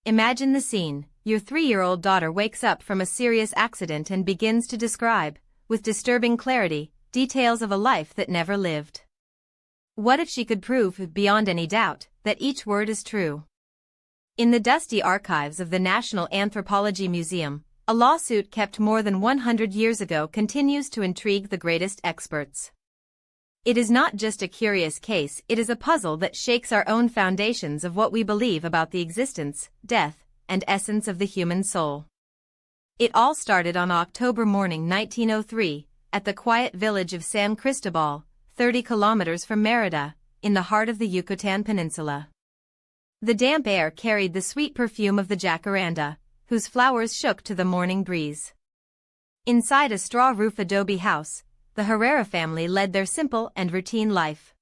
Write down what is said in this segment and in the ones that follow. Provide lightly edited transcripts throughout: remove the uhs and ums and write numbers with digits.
Imagine the scene. Your 3-year-old daughter wakes up from a serious accident and begins to describe, with disturbing clarity, details of a life that never lived. What if she could prove, beyond any doubt, that each word is true? In the dusty archives of the National Anthropology Museum, a lawsuit kept more than 100 years ago continues to intrigue the greatest experts. It is not just a curious case, it is a puzzle that shakes our own foundations of what we believe about the existence, death, and essence of the human soul. It all started on October morning 1903, at the quiet village of San Cristobal, 30 kilometers from Mérida, in the heart of the Yucatan Peninsula. The damp air carried the sweet perfume of the jacaranda, whose flowers shook to the morning breeze. Inside a straw-roof adobe house, the Herrera family led their simple and routine life.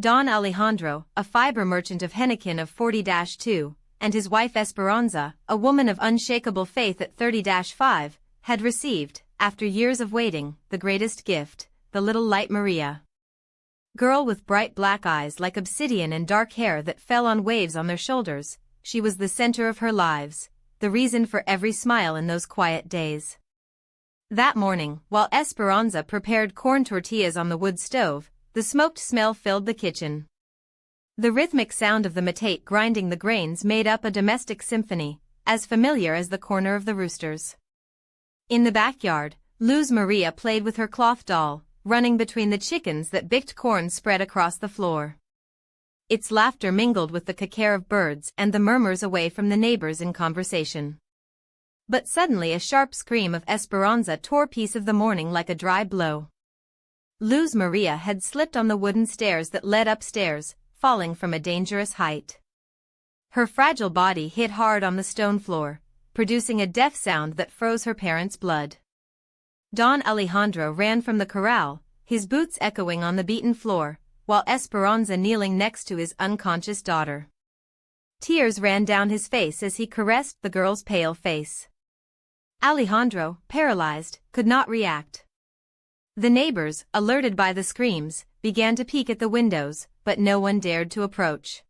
Don Alejandro, a fiber merchant of Henequén of 40-2, and his wife Esperanza, a woman of unshakable faith at 30-5, had received, after years of waiting, the greatest gift, the little light Maria. Girl with bright black eyes like obsidian and dark hair that fell on waves on their shoulders, she was the center of her lives, the reason for every smile in those quiet days. That morning, while Esperanza prepared corn tortillas on the wood stove, the smoked smell filled the kitchen. The rhythmic sound of the metate grinding the grains made up a domestic symphony, as familiar as the corner of the roosters. In the backyard, Luz Maria played with her cloth doll, running between the chickens that bicked corn spread across the floor. Its laughter mingled with the cackle of birds and the murmurs away from the neighbors in conversation. But suddenly a sharp scream of Esperanza tore peace of the morning like a dry blow. Luz Maria had slipped on the wooden stairs that led upstairs, falling from a dangerous height. Her fragile body hit hard on the stone floor, producing a deaf sound that froze her parents' blood. Don Alejandro ran from the corral, his boots echoing on the beaten floor, while Esperanza kneeling next to his unconscious daughter. Tears ran down his face as he caressed the girl's pale face. Alejandro, paralyzed, could not react. The neighbors, alerted by the screams, began to peek at the windows, but no one dared to approach.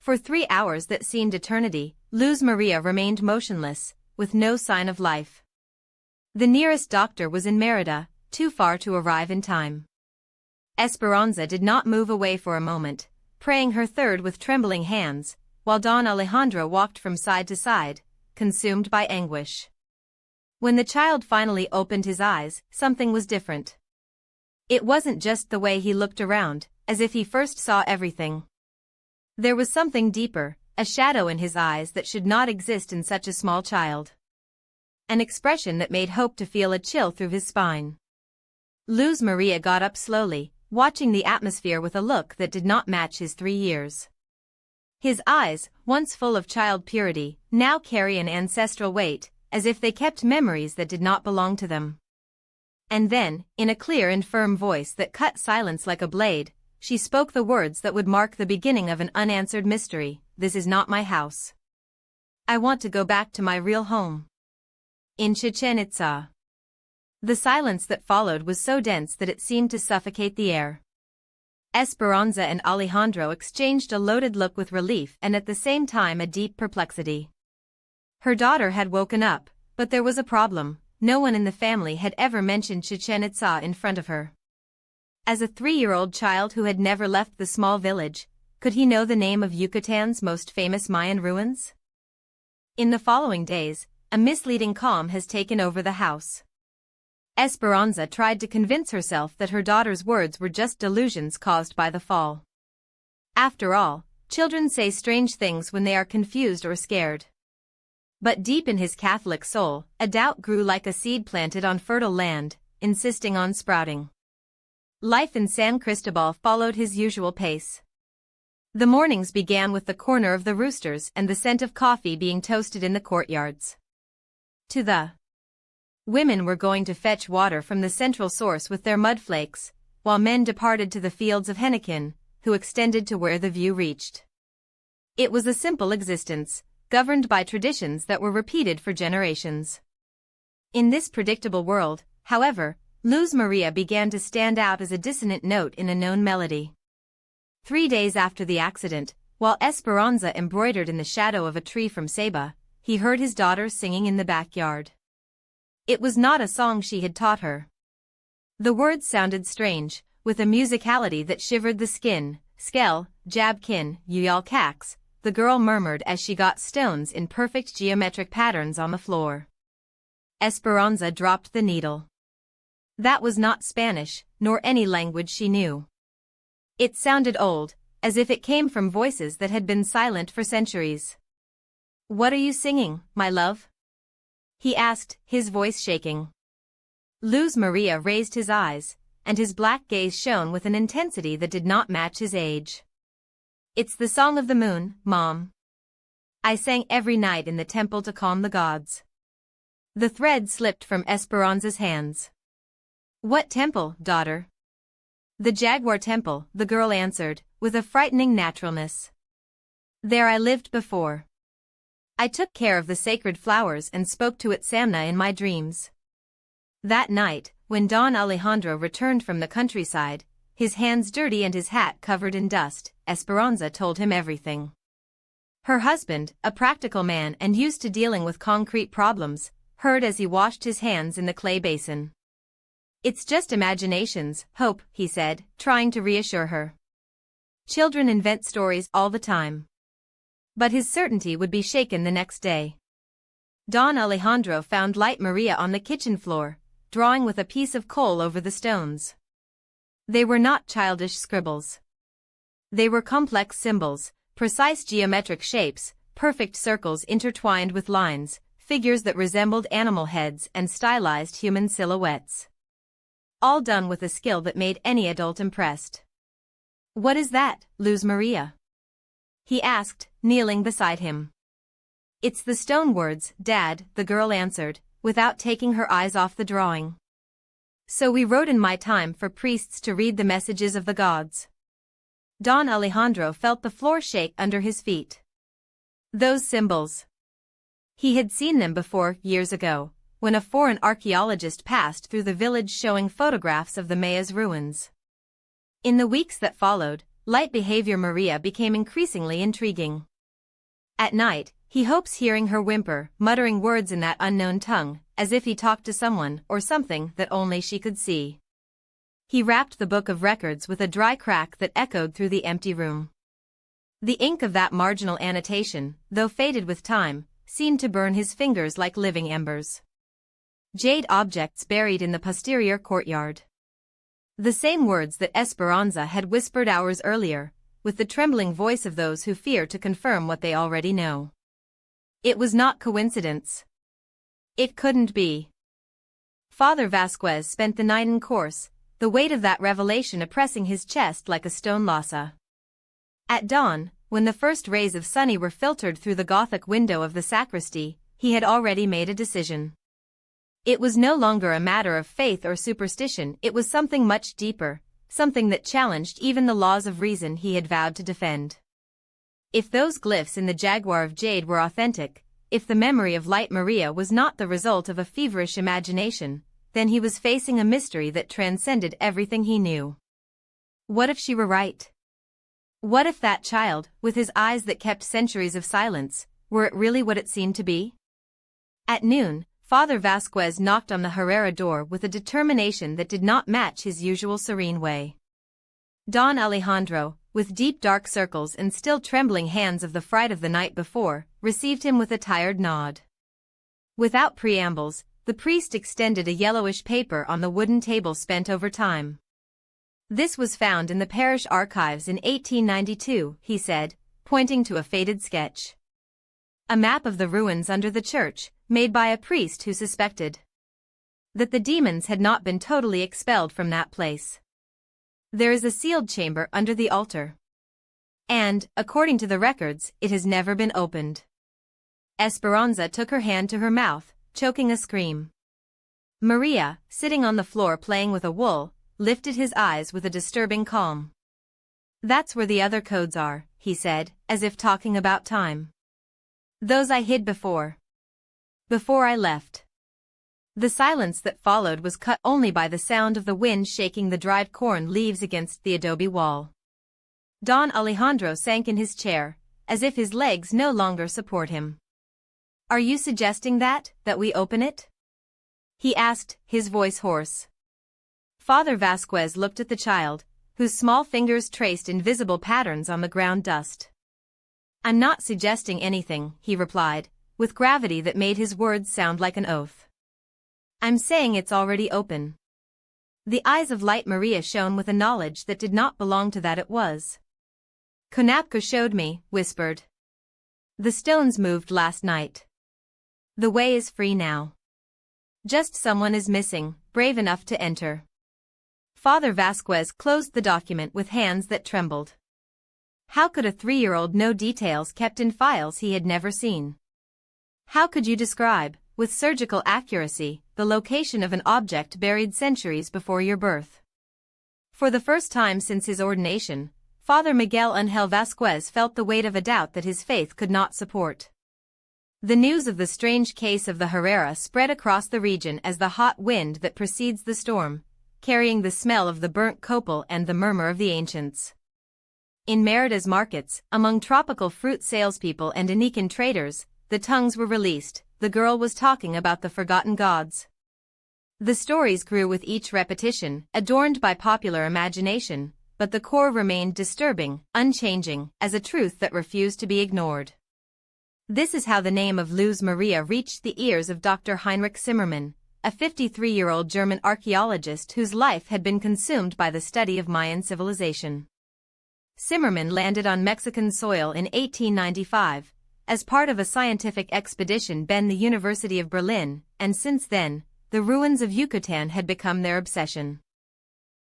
For 3 hours that seemed eternity, Luz Maria remained motionless, with no sign of life. The nearest doctor was in Mérida, too far to arrive in time. Esperanza did not move away for a moment, praying her third with trembling hands, while Don Alejandro walked from side to side, consumed by anguish. When the child finally opened his eyes, something was different. It wasn't just the way he looked around, as if he first saw everything. There was something deeper, a shadow in his eyes that should not exist in such a small child. An expression that made hope to feel a chill through his spine. Luz Maria got up slowly, watching the atmosphere with a look that did not match his 3 years. His eyes, once full of child purity, now carry an ancestral weight, as if they kept memories that did not belong to them. And then, in a clear and firm voice that cut silence like a blade, she spoke the words that would mark the beginning of an unanswered mystery: "This is not my house. I want to go back to my real home." In Chichén, Itzá. The silence that followed was so dense that it seemed to suffocate the air. Esperanza and Alejandro exchanged a loaded look with relief and at the same time a deep perplexity. Her daughter had woken up, but there was a problem. No one in the family had ever mentioned Chichén Itzá in front of her. As a 3-year-old child who had never left the small village, could he know the name of Yucatan's most famous Mayan ruins? In the following days, a misleading calm has taken over the house. Esperanza tried to convince herself that her daughter's words were just delusions caused by the fall. After all, children say strange things when they are confused or scared. But deep in his Catholic soul, a doubt grew like a seed planted on fertile land, insisting on sprouting. Life in San Cristobal followed his usual pace. The mornings began with the corner of the roosters and the scent of coffee being toasted in the courtyards. To the women were going to fetch water from the central source with their mudflakes, while men departed to the fields of Henequén, who extended to where the view reached. It was a simple existence, governed by traditions that were repeated for generations. In this predictable world, however, Luz Maria began to stand out as a dissonant note in a known melody. 3 days after the accident, While Esperanza embroidered in the shadow of a tree from Seba, he heard his daughter singing in the backyard. It was not a song she had taught her. The words sounded strange, with a musicality that shivered the skin. Skel, Jabkin, Uyal Cax, the girl murmured as she got stones in perfect geometric patterns on the floor. Esperanza dropped the needle. That was not Spanish, nor any language she knew. It sounded old, as if it came from voices that had been silent for centuries. "What are you singing, my love?" he asked, his voice shaking. Luz Maria raised his eyes, and his black gaze shone with an intensity that did not match his age. "It's the song of the moon, Mom. I sang every night in the temple to calm the gods." The thread slipped from Esperanza's hands. "What temple, daughter?" "The Jaguar Temple," the girl answered, with a frightening naturalness. "There I lived before. I took care of the sacred flowers and spoke to Itzá in my dreams." That night, when Don Alejandro returned from the countryside, his hands dirty and his hat covered in dust, Esperanza told him everything. Her husband, a practical man and used to dealing with concrete problems, heard as he washed his hands in the clay basin. "It's just imaginations, Hope," he said, trying to reassure her. "Children invent stories all the time." But his certainty would be shaken the next day. Don Alejandro found Light Maria on the kitchen floor, drawing with a piece of coal over the stones. They were not childish scribbles. They were complex symbols, precise geometric shapes, perfect circles intertwined with lines, figures that resembled animal heads and stylized human silhouettes. All done with a skill that made any adult impressed. "What is that, Luz Maria?" he asked, kneeling beside him. "It's the stone words, Dad," the girl answered, without taking her eyes off the drawing. "So we wrote in my time for priests to read the messages of the gods." Don Alejandro felt the floor shake under his feet. Those symbols. He had seen them before, years ago, when a foreign archaeologist passed through the village showing photographs of the Maya's ruins. In the weeks that followed, Light Behavior Maria became increasingly intriguing. At night, he hopes hearing her whimper, muttering words in that unknown tongue, as if he talked to someone or something that only she could see. He rapped the book of records with a dry crack that echoed through the empty room. The ink of that marginal annotation, though faded with time, seemed to burn his fingers like living embers. Jade objects buried in the posterior courtyard. The same words that Esperanza had whispered hours earlier, with the trembling voice of those who fear to confirm what they already know. It was not coincidence. It couldn't be. Father Vasquez spent the night in course, the weight of that revelation oppressing his chest like a stone lassa. At dawn, when the first rays of sunny were filtered through the Gothic window of the sacristy, he had already made a decision. It was no longer a matter of faith or superstition, it was something much deeper, something that challenged even the laws of reason he had vowed to defend. If those glyphs in the Jaguar of Jade were authentic, if the memory of Light Maria was not the result of a feverish imagination, then he was facing a mystery that transcended everything he knew. What if she were right? What if that child, with his eyes that kept centuries of silence, were it really what it seemed to be? At noon, Father Vasquez knocked on the Herrera door with a determination that did not match his usual serene way. Don Alejandro, with deep dark circles and still trembling hands of the fright of the night before, received him with a tired nod. Without preambles, the priest extended a yellowish paper on the wooden table spent over time. "This was found in the parish archives in 1892, he said, pointing to a faded sketch. A map of the ruins under the church, made by a priest who suspected that the demons had not been totally expelled from that place. There is a sealed chamber under the altar. And, according to the records, it has never been opened." Esperanza took her hand to her mouth, choking a scream. Maria, sitting on the floor playing with a wool, lifted his eyes with a disturbing calm. "That's where the other codes are," he said, as if talking about time. "Those I hid before I left." The silence that followed was cut only by the sound of the wind shaking the dried corn leaves against the adobe wall. Don Alejandro sank in his chair, as if his legs no longer support him. "Are you suggesting that we open it?" he asked, his voice hoarse. Father Vasquez looked at the child, whose small fingers traced invisible patterns on the ground dust. "I'm not suggesting anything," he replied, with gravity that made his words sound like an oath. "I'm saying it's already open." The eyes of Light Maria shone with a knowledge that did not belong to that it was. "Konapka showed me," whispered. "The stones moved last night. The way is free now. Just someone is missing, brave enough to enter." Father Vasquez closed the document with hands that trembled. How could a 3-year-old know details kept in files he had never seen? How could you describe, with surgical accuracy, the location of an object buried centuries before your birth? For the first time since his ordination, Father Miguel Ángel Vasquez felt the weight of a doubt that his faith could not support. The news of the strange case of the Herrera spread across the region as the hot wind that precedes the storm, carrying the smell of the burnt copal and the murmur of the ancients. In Merida's markets, among tropical fruit salespeople and Anican traders, the tongues were released. The girl was talking about the forgotten gods. The stories grew with each repetition, adorned by popular imagination, but the core remained disturbing, unchanging, as a truth that refused to be ignored. This is how the name of Luz Maria reached the ears of Dr. Heinrich Zimmermann, a 53-year-old German archaeologist whose life had been consumed by the study of Mayan civilization. Zimmermann landed on Mexican soil in 1895, as part of a scientific expedition been the University of Berlin, and since then, the ruins of Yucatan had become their obsession.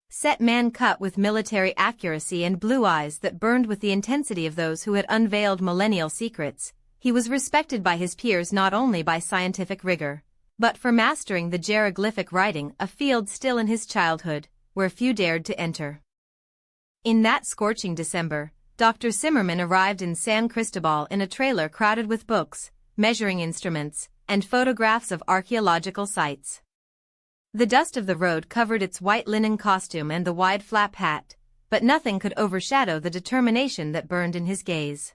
Set man cut with military accuracy and blue eyes that burned with the intensity of those who had unveiled millennial secrets, he was respected by his peers not only by scientific rigor, but for mastering the hieroglyphic writing, a field still in his childhood, where few dared to enter. In that scorching December, Dr. Zimmermann arrived in San Cristobal in a trailer crowded with books, measuring instruments, and photographs of archaeological sites. The dust of the road covered its white linen costume and the wide flap hat, but nothing could overshadow the determination that burned in his gaze.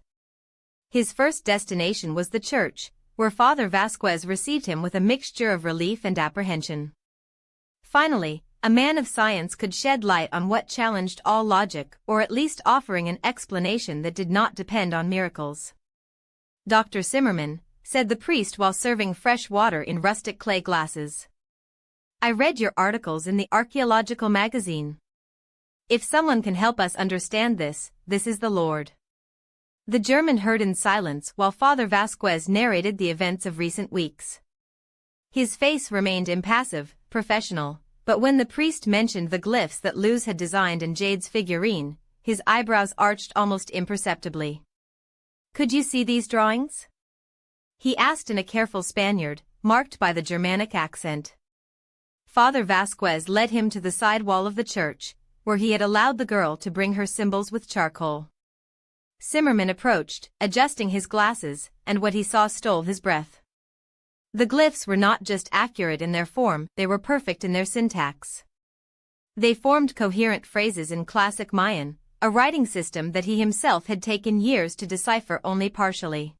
His first destination was the church, where Father Vasquez received him with a mixture of relief and apprehension. Finally, a man of science could shed light on what challenged all logic, or at least offering an explanation that did not depend on miracles. "Dr. Zimmermann," said the priest while serving fresh water in rustic clay glasses, "I read your articles in the archaeological magazine. If someone can help us understand this, this is the Lord." The German heard in silence while Father Vasquez narrated the events of recent weeks. His face remained impassive, professional, but when the priest mentioned the glyphs that Luz had designed and Jade's figurine, his eyebrows arched almost imperceptibly. "Could you see these drawings?" he asked in a careful Spaniard, marked by the Germanic accent. Father Vasquez led him to the side wall of the church, where he had allowed the girl to bring her symbols with charcoal. Zimmermann approached, adjusting his glasses, and what he saw stole his breath. The glyphs were not just accurate in their form, they were perfect in their syntax. They formed coherent phrases in classic Mayan, a writing system that he himself had taken years to decipher only partially.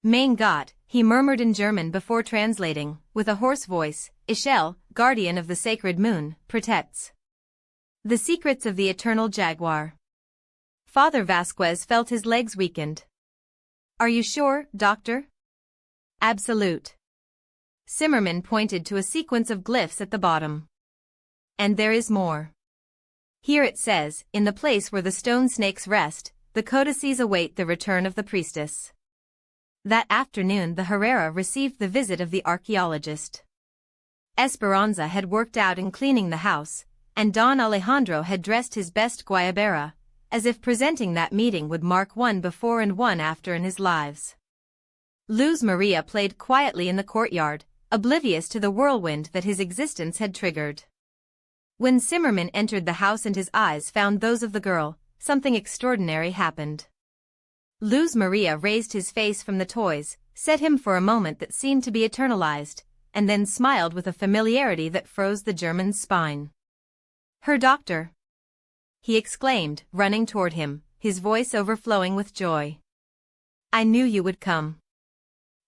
"Mein Gott," he murmured in German before translating, with a hoarse voice, "Ishel, guardian of the sacred moon, protects the secrets of the eternal jaguar." Father Vasquez felt his legs weakened. "Are you sure, doctor?" "Absolute." Zimmermann pointed to a sequence of glyphs at the bottom. "And there is more. Here it says, in the place where the stone snakes rest, the codices await the return of the priestess." That afternoon the Herrera received the visit of the archaeologist. Esperanza had worked out in cleaning the house, and Don Alejandro had dressed his best guayabera, as if presenting that meeting would mark one before and one after in his lives. Luz Maria played quietly in the courtyard, oblivious to the whirlwind that his existence had triggered. When Zimmermann entered the house and his eyes found those of the girl, something extraordinary happened. Luz Maria raised his face from the toys, set him for a moment that seemed to be eternalized, and then smiled with a familiarity that froze the German's spine. "Her doctor!" he exclaimed, running toward him, his voice overflowing with joy. I knew you would come.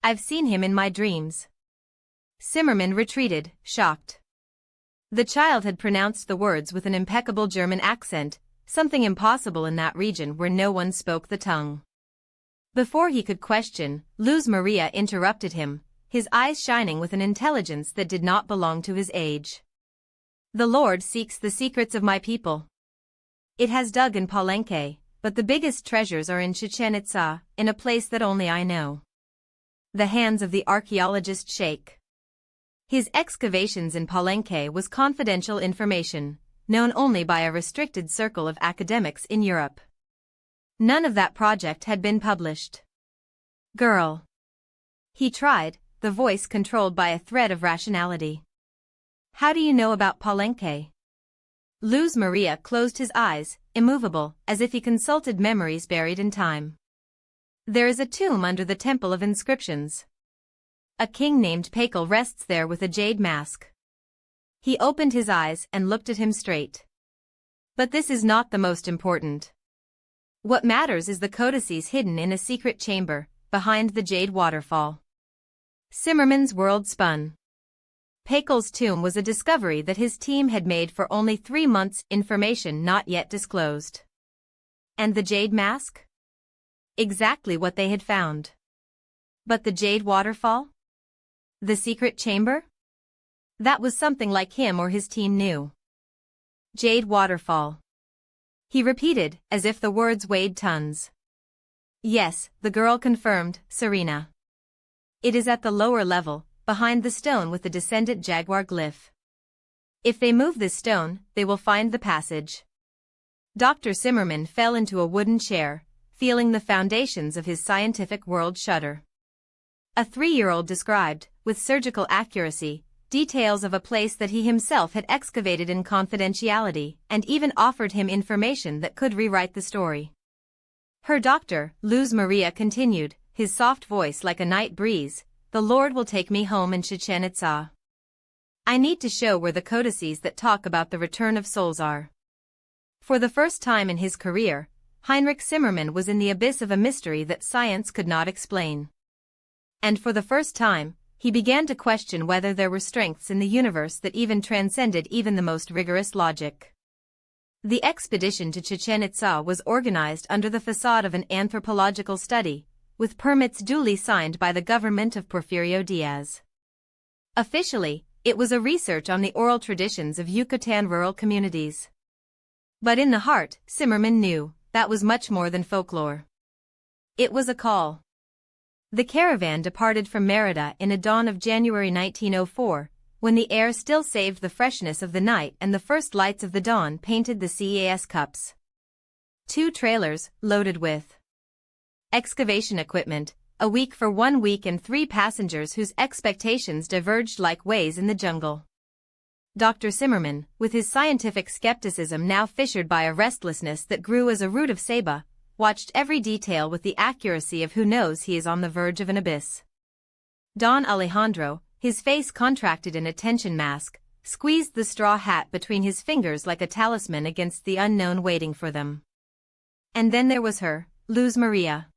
I've seen him in my dreams. Zimmermann retreated, shocked. The child had pronounced the words with an impeccable German accent, something impossible in that region where no one spoke the tongue. Before he could question, Luz Maria interrupted him, his eyes shining with an intelligence that did not belong to his age. The Lord seeks the secrets of my people. It has dug in Palenque, but the biggest treasures are in Chichén Itzá, in a place that only I know. The hands of the archaeologist shake. His excavations in Palenque was confidential information, known only by a restricted circle of academics in Europe. None of that project had been published. Girl. He tried, the voice controlled by a thread of rationality. How do you know about Palenque? Luz Maria closed his eyes, immovable, as if he consulted memories buried in time. There is a tomb under the temple of inscriptions. A king named Pakel rests there with a jade mask. He opened his eyes and looked at him straight. But this is not the most important. What matters is the codices hidden in a secret chamber, behind the jade waterfall. Zimmermann's world spun. Pakel's tomb was a discovery that his team had made for only 3 months, information not yet disclosed. And the jade mask? Exactly what they had found. But the jade waterfall? The secret chamber? That was something like him or his team knew. Jade waterfall. He repeated, as if the words weighed tons. Yes, the girl confirmed, Serena. It is at the lower level, behind the stone with the descendant jaguar glyph. If they move this stone, they will find the passage. Dr. Zimmermann fell into a wooden chair, feeling the foundations of his scientific world shudder. A 3-year-old described, with surgical accuracy, details of a place that he himself had excavated in confidentiality, and even offered him information that could rewrite the story. Her doctor, Luz Maria continued, his soft voice like a night breeze, the Lord will take me home in Chichén Itzá. I need to show where the codices that talk about the return of souls are. For the first time in his career, Heinrich Zimmermann was in the abyss of a mystery that science could not explain. And for the first time, he began to question whether there were strengths in the universe that even transcended even the most rigorous logic. The expedition to Chichén Itzá was organized under the facade of an anthropological study, with permits duly signed by the government of Porfirio Diaz. Officially, it was a research on the oral traditions of Yucatan rural communities. But in the heart, Zimmermann knew, that was much more than folklore. It was a call. The caravan departed from Mérida in a dawn of January 1904, when the air still saved the freshness of the night and the first lights of the dawn painted the CAS cups. 2 trailers, loaded with excavation equipment, a week for 1 week, and 3 passengers whose expectations diverged like ways in the jungle. Dr. Zimmermann, with his scientific skepticism now fissured by a restlessness that grew as a root of Saba, watched every detail with the accuracy of who knows he is on the verge of an abyss. Don Alejandro, his face contracted in a tension mask, squeezed the straw hat between his fingers like a talisman against the unknown waiting for them. And then there was her, Luz Maria.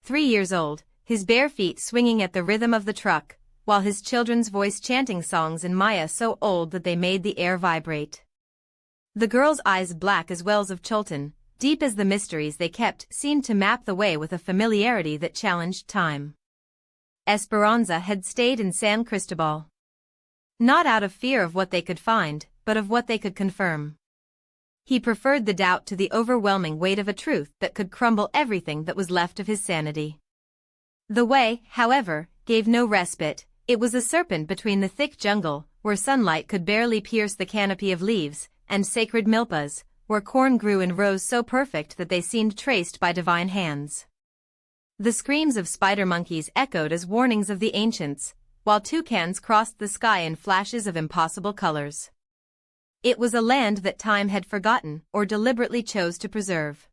3 years old, his bare feet swinging at the rhythm of the truck, while his children's voice chanting songs in Maya so old that they made the air vibrate. The girl's eyes black as wells of Cholton, deep as the mysteries they kept, seemed to map the way with a familiarity that challenged time. Esperanza had stayed in San Cristobal. Not out of fear of what they could find, but of what they could confirm. He preferred the doubt to the overwhelming weight of a truth that could crumble everything that was left of his sanity. The way, however, gave no respite. It was a serpent between the thick jungle, where sunlight could barely pierce the canopy of leaves, and sacred milpas, where corn grew in rows so perfect that they seemed traced by divine hands. The screams of spider monkeys echoed as warnings of the ancients, while toucans crossed the sky in flashes of impossible colors. It was a land that time had forgotten or deliberately chose to preserve.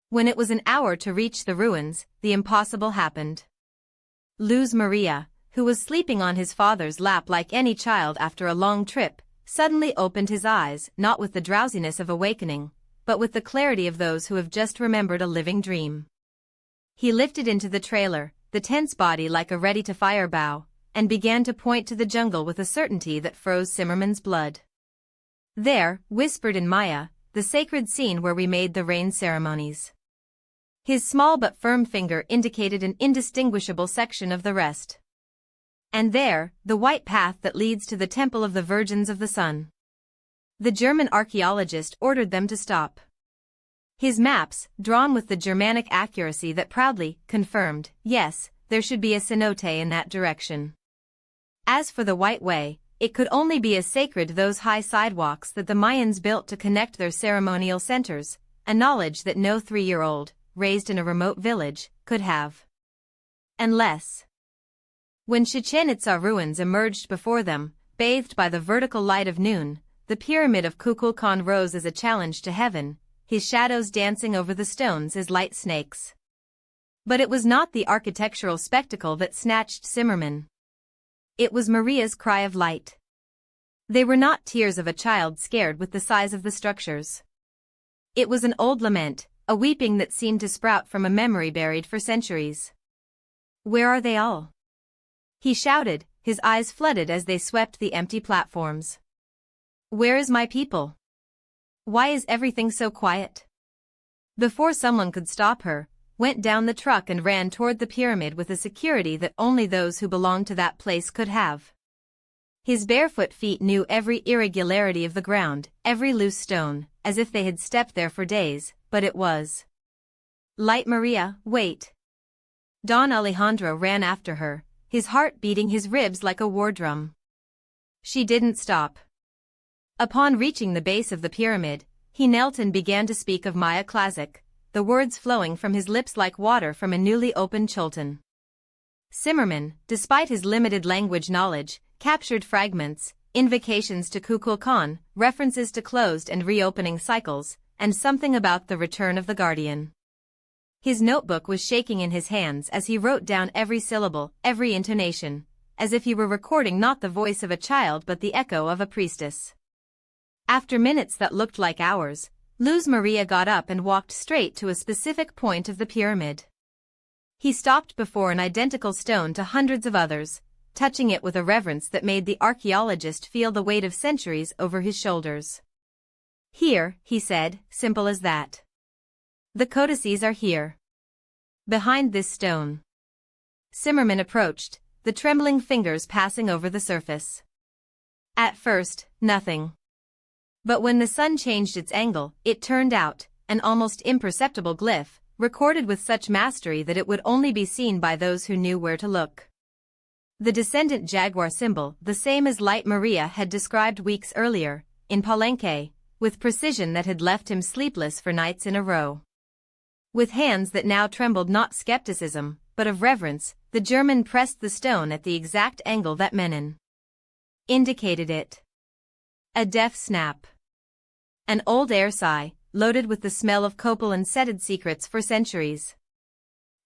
When it was an hour to reach the ruins, the impossible happened. Luz Maria, who was sleeping on his father's lap like any child after a long trip, suddenly opened his eyes, not with the drowsiness of awakening, but with the clarity of those who have just remembered a living dream. He lifted into the trailer, the tense body like a ready-to-fire bow, and began to point to the jungle with a certainty that froze Zimmerman's blood. "There," whispered in Maya, "the sacred scene where we made the rain ceremonies." His small but firm finger indicated an indistinguishable section of the rest. "And there, the white path that leads to the Temple of the Virgins of the Sun." The German archaeologist ordered them to stop. His maps, drawn with the Germanic accuracy that proudly confirmed, yes, there should be a cenote in that direction. As for the White Way, it could only be as sacred those high sidewalks that the Mayans built to connect their ceremonial centers, a knowledge that no 3-year-old, raised in a remote village, could have. Unless. When Chichén Itzá ruins emerged before them, bathed by the vertical light of noon, the pyramid of Kukulkan rose as a challenge to heaven, his shadows dancing over the stones as light snakes. But it was not the architectural spectacle that snatched Zimmerman. It was Maria's cry of light. They were not tears of a child scared with the size of the structures. It was an old lament, a weeping that seemed to sprout from a memory buried for centuries. "Where are they all?" he shouted, his eyes flooded as they swept the empty platforms. "Where is my people? Why is everything so quiet?" Before someone could stop her, went down the truck and ran toward the pyramid with a security that only those who belonged to that place could have. His barefoot feet knew every irregularity of the ground, every loose stone, as if they had stepped there for days, but it was. "Light Maria, wait." Don Alejandro ran after her, his heart beating his ribs like a war drum. She didn't stop. Upon reaching the base of the pyramid, he knelt and began to speak of Maya Classic, the words flowing from his lips like water from a newly opened Chultan. Zimmerman, despite his limited language knowledge, captured fragments, invocations to Kukulkan, references to closed and reopening cycles, and something about the return of the guardian. His notebook was shaking in his hands as he wrote down every syllable, every intonation, as if he were recording not the voice of a child but the echo of a priestess. After minutes that looked like hours, Luz Maria got up and walked straight to a specific point of the pyramid. He stopped before an identical stone to hundreds of others, touching it with a reverence that made the archaeologist feel the weight of centuries over his shoulders. "Here," he said, simple as that. "The codices are here. Behind this stone." Zimmerman approached, the trembling fingers passing over the surface. At first, nothing. But when the sun changed its angle, it turned out, an almost imperceptible glyph, recorded with such mastery that it would only be seen by those who knew where to look. The descendant jaguar symbol, the same as Light Maria had described weeks earlier, in Palenque, with precision that had left him sleepless for nights in a row. With hands that now trembled not skepticism, but of reverence, the German pressed the stone at the exact angle that Menon indicated it. A deaf snap. An old air sigh, loaded with the smell of copal and setted secrets for centuries.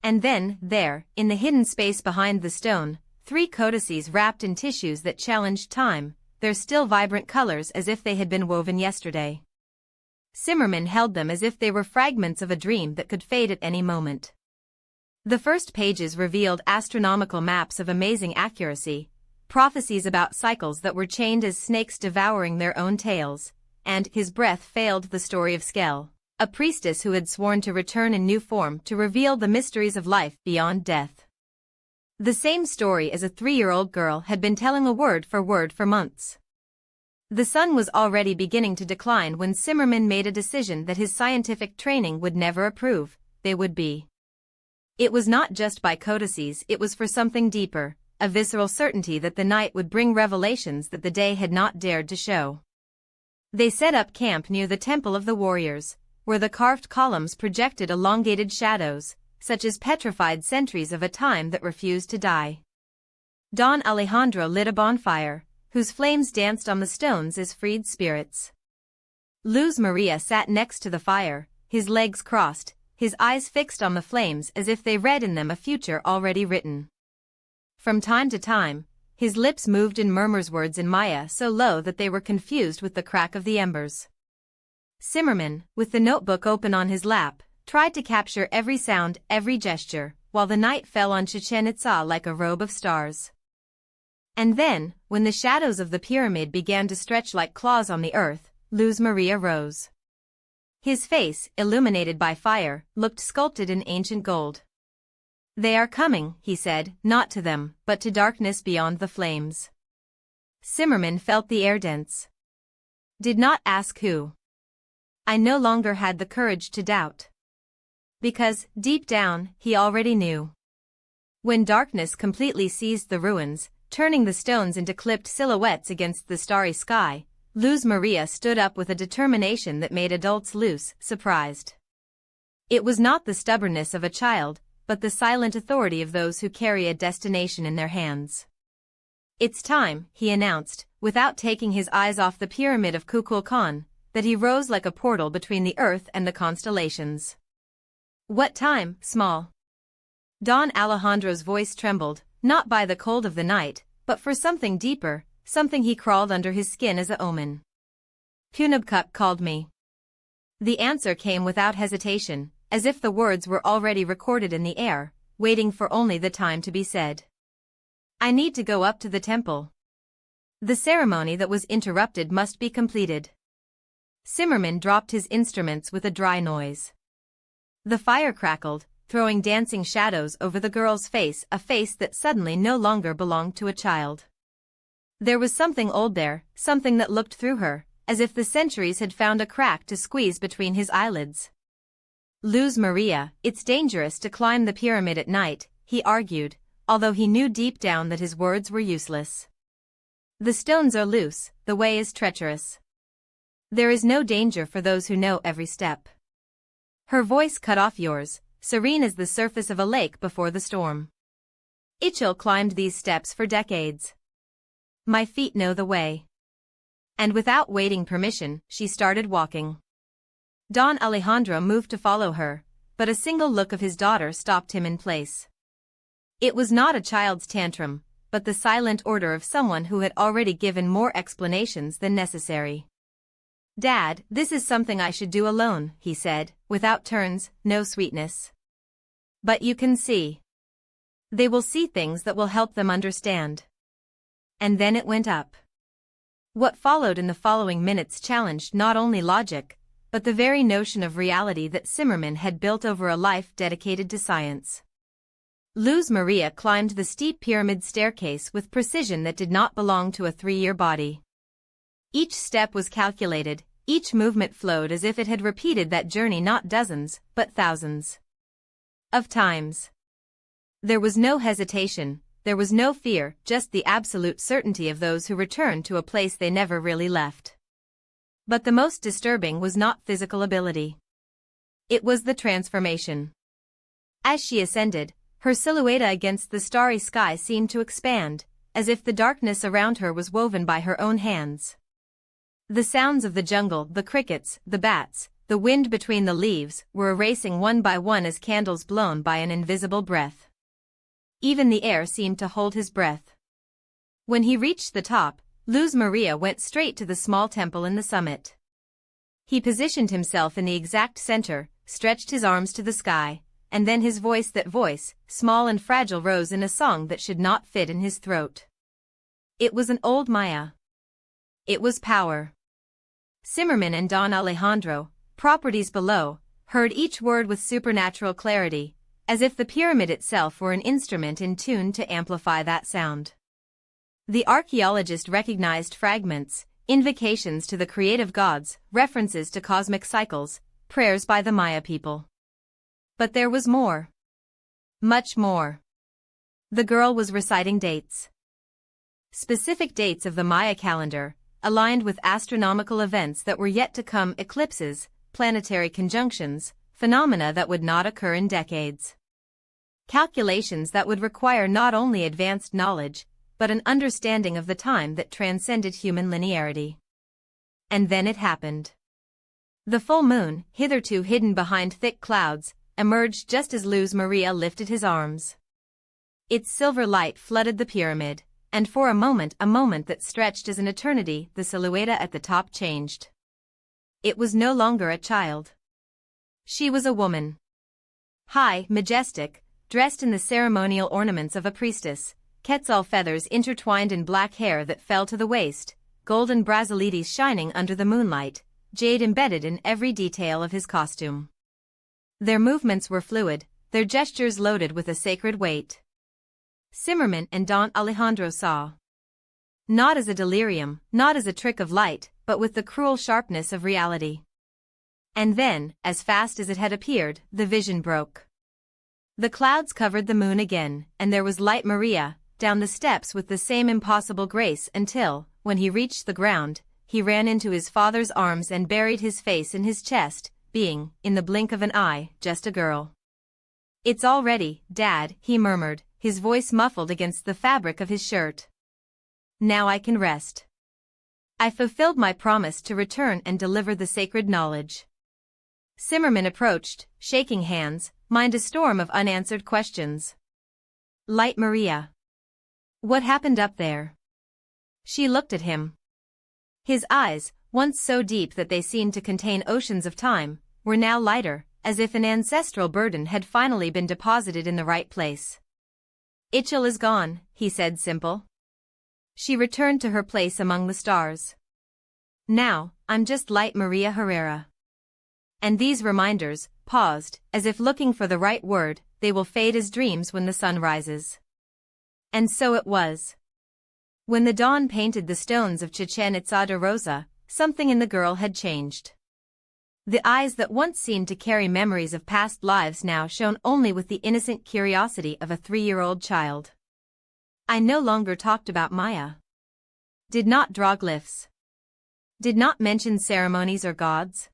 And then, there, in the hidden space behind the stone, 3 codices wrapped in tissues that challenged time, their still vibrant colors as if they had been woven yesterday. Zimmerman held them as if they were fragments of a dream that could fade at any moment. The first pages revealed astronomical maps of amazing accuracy, prophecies about cycles that were chained as snakes devouring their own tails, and his breath failed the story of Skell, a priestess who had sworn to return in new form to reveal the mysteries of life beyond death. The same story as a 3-year-old girl had been telling word for months. The sun was already beginning to decline when Zimmerman made a decision that his scientific training would never approve, they would be. It was not just by codices, it was for something deeper, a visceral certainty that the night would bring revelations that the day had not dared to show. They set up camp near the Temple of the Warriors, where the carved columns projected elongated shadows, such as petrified sentries of a time that refused to die. Don Alejandro lit a bonfire, whose flames danced on the stones as freed spirits. Luz Maria sat next to the fire, his legs crossed, his eyes fixed on the flames as if they read in them a future already written. From time to time, his lips moved in murmurs, words in Maya so low that they were confused with the crack of the embers. Zimmerman, with the notebook open on his lap, tried to capture every sound, every gesture, while the night fell on Chichén Itzá like a robe of stars. And then, when the shadows of the pyramid began to stretch like claws on the earth, Luz Maria rose. His face, illuminated by fire, looked sculpted in ancient gold. "They are coming," he said, not to them, but to darkness beyond the flames. Zimmerman felt the air dense. Did not ask who. I no longer had the courage to doubt. Because, deep down, he already knew. When darkness completely seized the ruins, turning the stones into clipped silhouettes against the starry sky, Luz Maria stood up with a determination that made adults loose, surprised. It was not the stubbornness of a child, but the silent authority of those who carry a destination in their hands. "It's time," he announced, without taking his eyes off the pyramid of Kukulkan, that he rose like a portal between the earth and the constellations. "What time, small?" Don Alejandro's voice trembled, not by the cold of the night, but for something deeper, something he crawled under his skin as a omen. "Punabkuk called me." The answer came without hesitation, as if the words were already recorded in the air, waiting for only the time to be said. "I need to go up to the temple. The ceremony that was interrupted must be completed." Zimmerman dropped his instruments with a dry noise. The fire crackled, throwing dancing shadows over the girl's face, a face that suddenly no longer belonged to a child. There was something old there, something that looked through her, as if the centuries had found a crack to squeeze between his eyelids. "Luz Maria, it's dangerous to climb the pyramid at night," he argued, although he knew deep down that his words were useless. "The stones are loose, the way is treacherous. There is no danger for those who know every step." Her voice cut off yours, serene as the surface of a lake before the storm. "Ichil climbed these steps for decades. My feet know the way." And without waiting permission, she started walking. Don Alejandro moved to follow her, but a single look of his daughter stopped him in place. It was not a child's tantrum, but the silent order of someone who had already given more explanations than necessary. "Dad, this is something I should do alone," he said, without turns, no sweetness. "But you can see. They will see things that will help them understand." And then it went up. What followed in the following minutes challenged not only logic, but the very notion of reality that Zimmerman had built over a life dedicated to science. Luz Maria climbed the steep pyramid staircase with precision that did not belong to a 3-year body. Each step was calculated, each movement flowed as if it had repeated that journey not dozens, but thousands of times. There was no hesitation, there was no fear, just the absolute certainty of those who returned to a place they never really left. But the most disturbing was not physical ability. It was the transformation. As she ascended, her silhouette against the starry sky seemed to expand, as if the darkness around her was woven by her own hands. The sounds of the jungle, the crickets, the bats, the wind between the leaves, were erasing one by one as candles blown by an invisible breath. Even the air seemed to hold his breath. When he reached the top, Luz Maria went straight to the small temple in the summit. He positioned himself in the exact center, stretched his arms to the sky, and then his voice, that voice, small and fragile, rose in a song that should not fit in his throat. It was an old Maya. It was power. Zimmerman and Don Alejandro, properties below, heard each word with supernatural clarity, as if the pyramid itself were an instrument in tune to amplify that sound. The archaeologist recognized fragments, invocations to the creative gods, references to cosmic cycles, prayers by the Maya people. But there was more. Much more. The girl was reciting dates. Specific dates of the Maya calendar, aligned with astronomical events that were yet to come, eclipses, planetary conjunctions, phenomena that would not occur in decades. Calculations that would require not only advanced knowledge, but an understanding of the time that transcended human linearity. And then it happened. The full moon, hitherto hidden behind thick clouds, emerged just as Luz Maria lifted his arms. Its silver light flooded the pyramid, and for a moment that stretched as an eternity, the silhouette at the top changed. it was no longer a child. She was a woman. High, majestic, dressed in the ceremonial ornaments of a priestess, quetzal feathers intertwined in black hair that fell to the waist, golden brazaletes shining under the moonlight, jade embedded in every detail of his costume. Their movements were fluid, their gestures loaded with a sacred weight. Zimmerman and Don Alejandro saw. Not as a delirium, not as a trick of light, but with the cruel sharpness of reality. And then, as fast as it had appeared, the vision broke. The clouds covered the moon again, and there was light Maria, down the steps with the same impossible grace until, when he reached the ground, he ran into his father's arms and buried his face in his chest, being, in the blink of an eye, just a girl. "It's all ready, Dad," he murmured, his voice muffled against the fabric of his shirt. "Now I can rest. I fulfilled my promise to return and deliver the sacred knowledge." Zimmerman approached, shaking hands, mind a storm of unanswered questions. "Light Maria. What happened up there?" She looked at him. His eyes, once so deep that they seemed to contain oceans of time, were now lighter, as if an ancestral burden had finally been deposited in the right place. "Itzá is gone," he said simple. She returned to her place among the stars. "Now, I'm just Light Maria Herrera. And these reminders, paused, as if looking for the right word, they will fade as dreams when the sun rises." And so it was. When the dawn painted the stones of Chichén Itzá de Rosa, something in the girl had changed. The eyes that once seemed to carry memories of past lives now shone only with the innocent curiosity of a 3-year-old child. I no longer talked about Maya. Did not draw glyphs. Did not mention ceremonies or gods.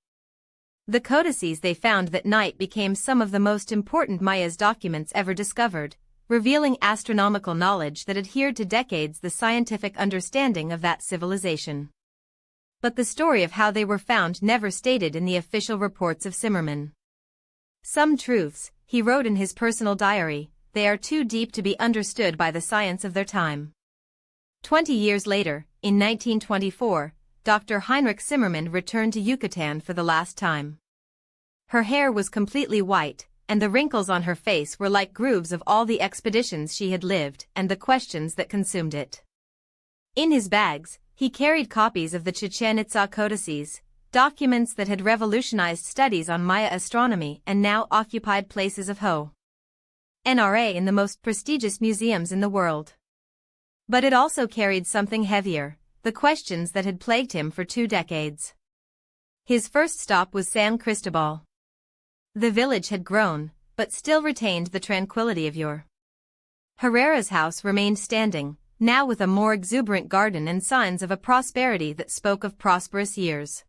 The codices they found that night became some of the most important Maya's documents ever discovered, revealing astronomical knowledge that adhered to decades the scientific understanding of that civilization. But the story of how they were found never stated in the official reports of Zimmerman. "Some truths," he wrote in his personal diary, "they are too deep to be understood by the science of their time." 20 years later, in 1924, Dr. Heinrich Zimmerman returned to Yucatan for the last time. Her hair was completely white, and the wrinkles on her face were like grooves of all the expeditions she had lived and the questions that consumed it. In his bags, he carried copies of the Chichén Itzá codices, documents that had revolutionized studies on Maya astronomy and now occupied places of Honra in the most prestigious museums in the world. But it also carried something heavier, the questions that had plagued him for 2 decades. His first stop was San Cristobal. The village had grown, but still retained the tranquility of yore. Herrera's house remained standing, now with a more exuberant garden and signs of a prosperity that spoke of prosperous years.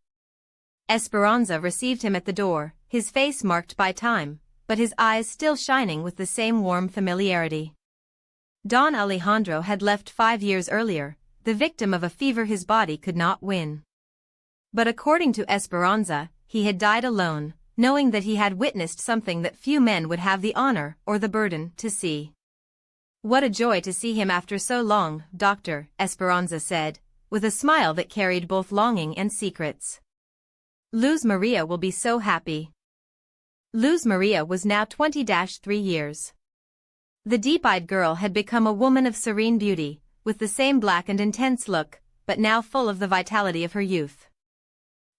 Esperanza received him at the door, his face marked by time, but his eyes still shining with the same warm familiarity. Don Alejandro had left 5 years earlier, the victim of a fever his body could not win. But according to Esperanza, he had died alone, knowing that he had witnessed something that few men would have the honor or the burden to see. "What a joy to see him after so long, Doctor," Esperanza said, with a smile that carried both longing and secrets. "Luz Maria will be so happy." Luz Maria was now 20-3 years. The deep-eyed girl had become a woman of serene beauty, with the same black and intense look, but now full of the vitality of her youth.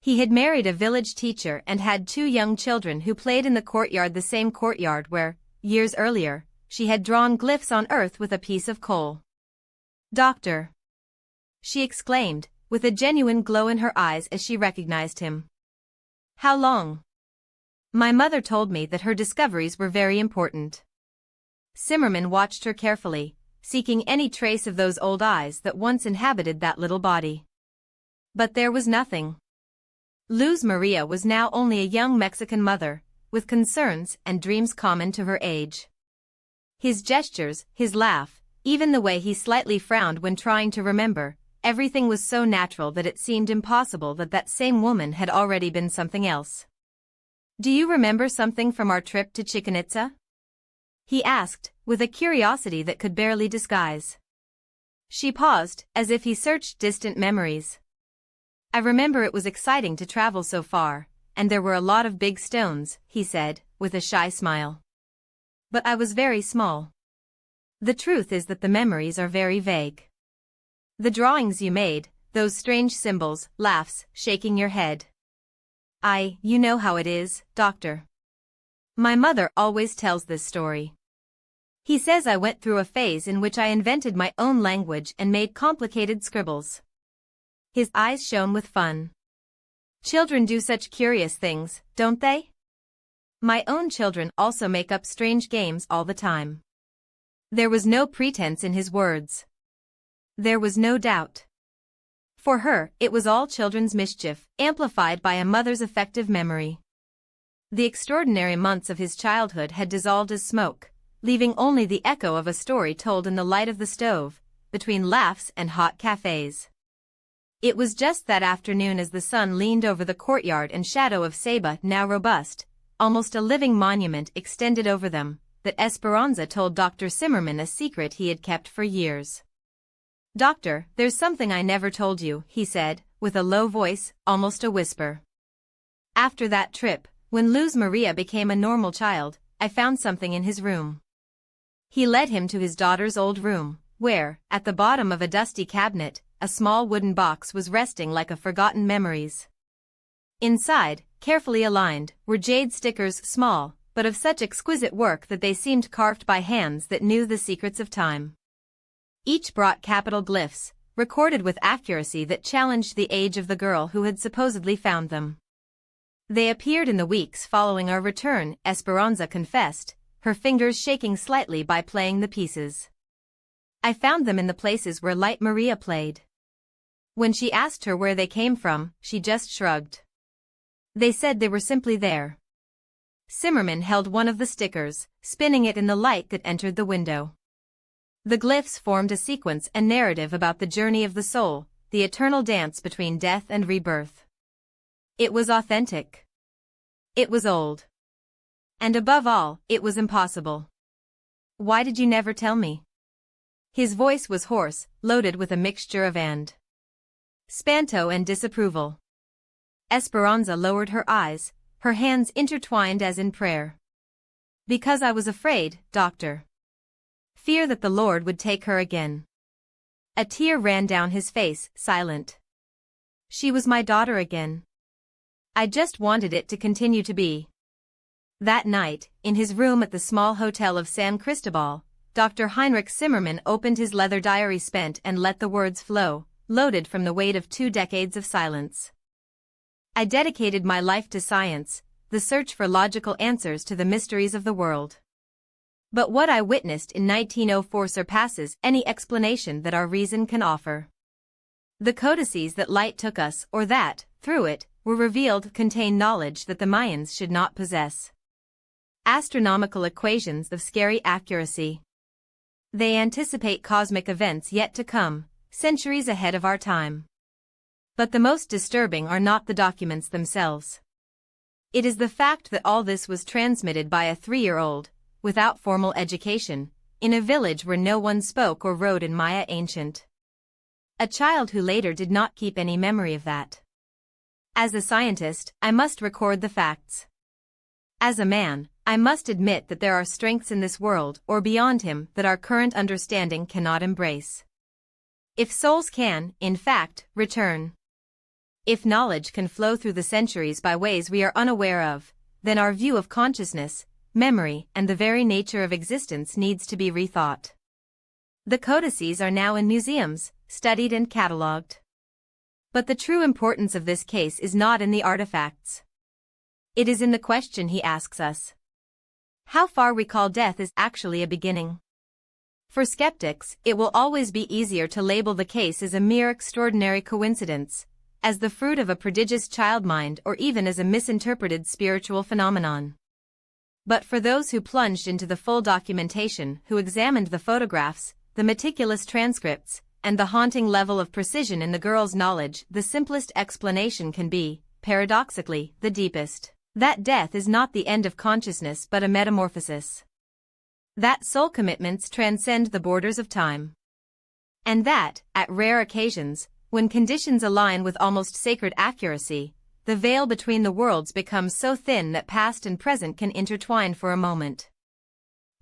He had married a village teacher and had 2 young children who played in the courtyard, the same courtyard where, years earlier, she had drawn glyphs on earth with a piece of coal. "Doctor!" she exclaimed, with a genuine glow in her eyes as she recognized him. "How long?" "My mother told me that her discoveries were very important." Zimmerman watched her carefully, seeking any trace of those old eyes that once inhabited that little body. But there was nothing. Luz Maria was now only a young Mexican mother, with concerns and dreams common to her age. His gestures, his laugh, even the way he slightly frowned when trying to remember, everything was so natural that it seemed impossible that that same woman had already been something else. "Do you remember something from our trip to Chichén Itzá?" he asked, with a curiosity that could barely disguise. She paused, as if he searched distant memories. I remember it was exciting to travel so far, and there were a lot of big stones, he said, with a shy smile. But I was very small. The truth is that the memories are very vague. The drawings you made, those strange symbols, laughs, shaking your head. You know how it is, doctor. My mother always tells this story. He says I went through a phase in which I invented my own language and made complicated scribbles. His eyes shone with fun. Children do such curious things, don't they? My own children also make up strange games all the time. There was no pretense in his words. There was no doubt. For her, it was all children's mischief, amplified by a mother's effective memory. The extraordinary months of his childhood had dissolved as smoke, leaving only the echo of a story told in the light of the stove, between laughs and hot cafes. It was just that afternoon as the sun leaned over the courtyard and shadow of Saba, now robust, almost a living monument extended over them, that Esperanza told Dr. Zimmerman a secret he had kept for years. Doctor, there's something I never told you, he said, with a low voice, almost a whisper. After that trip, when Luz Maria became a normal child, I found something in his room. He led him to his daughter's old room, where, at the bottom of a dusty cabinet, a small wooden box was resting like a forgotten memories. Inside, carefully aligned, were jade stickers, small, but of such exquisite work that they seemed carved by hands that knew the secrets of time. Each brought capital glyphs, recorded with accuracy that challenged the age of the girl who had supposedly found them. They appeared in the weeks following our return, Esperanza confessed, her fingers shaking slightly by playing the pieces. I found them in the places where Light Maria played. When she asked her where they came from, she just shrugged. They said they were simply there. Zimmerman held one of the stickers, spinning it in the light that entered the window. The glyphs formed a sequence and narrative about the journey of the soul, the eternal dance between death and rebirth. It was authentic. It was old. And above all, it was impossible. Why did you never tell me? His voice was hoarse, loaded with a mixture of espanto and disapproval. Esperanza lowered her eyes, her hands intertwined as in prayer. Because I was afraid, doctor. Fear that the Lord would take her again. A tear ran down his face, silent. She was my daughter again. I just wanted it to continue to be. That night, in his room at the small hotel of San Cristobal, Dr. Heinrich Zimmerman opened his leather diary, spent and let the words flow, loaded from the weight of 2 decades of silence. I dedicated my life to science, the search for logical answers to the mysteries of the world. But what I witnessed in 1904 surpasses any explanation that our reason can offer. The codices that light took us, or that, through it, were revealed, contain knowledge that the Mayans should not possess. Astronomical equations of scary accuracy. They anticipate cosmic events yet to come, centuries ahead of our time. But the most disturbing are not the documents themselves. It is the fact that all this was transmitted by a 3-year-old, without formal education, in a village where no one spoke or wrote in Maya Ancient. A child who later did not keep any memory of that. As a scientist, I must record the facts. As a man, I must admit that there are strengths in this world or beyond him that our current understanding cannot embrace. If souls can, in fact, return. If knowledge can flow through the centuries by ways we are unaware of, then our view of consciousness, memory, and the very nature of existence needs to be rethought. The codices are now in museums, studied and catalogued. But the true importance of this case is not in the artifacts. It is in the question he asks us. How far we call death is actually a beginning. For skeptics, it will always be easier to label the case as a mere extraordinary coincidence, as the fruit of a prodigious child mind, or even as a misinterpreted spiritual phenomenon. But for those who plunged into the full documentation, who examined the photographs, the meticulous transcripts, and the haunting level of precision in the girl's knowledge, the simplest explanation can be, paradoxically, the deepest. That death is not the end of consciousness but a metamorphosis. That soul commitments transcend the borders of time. And that, at rare occasions, when conditions align with almost sacred accuracy, the veil between the worlds becomes so thin that past and present can intertwine for a moment.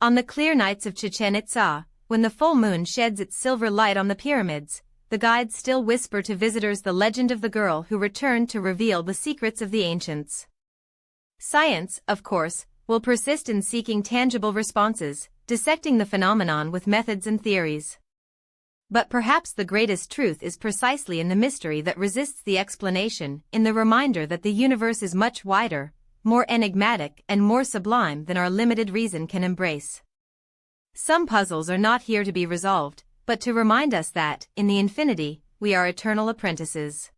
On the clear nights of Chichén Itzá, when the full moon sheds its silver light on the pyramids, the guides still whisper to visitors the legend of the girl who returned to reveal the secrets of the ancients. Science, of course, will persist in seeking tangible responses, dissecting the phenomenon with methods and theories. But perhaps the greatest truth is precisely in the mystery that resists the explanation, in the reminder that the universe is much wider, more enigmatic and more sublime than our limited reason can embrace. Some puzzles are not here to be resolved, but to remind us that, in the infinity, we are eternal apprentices.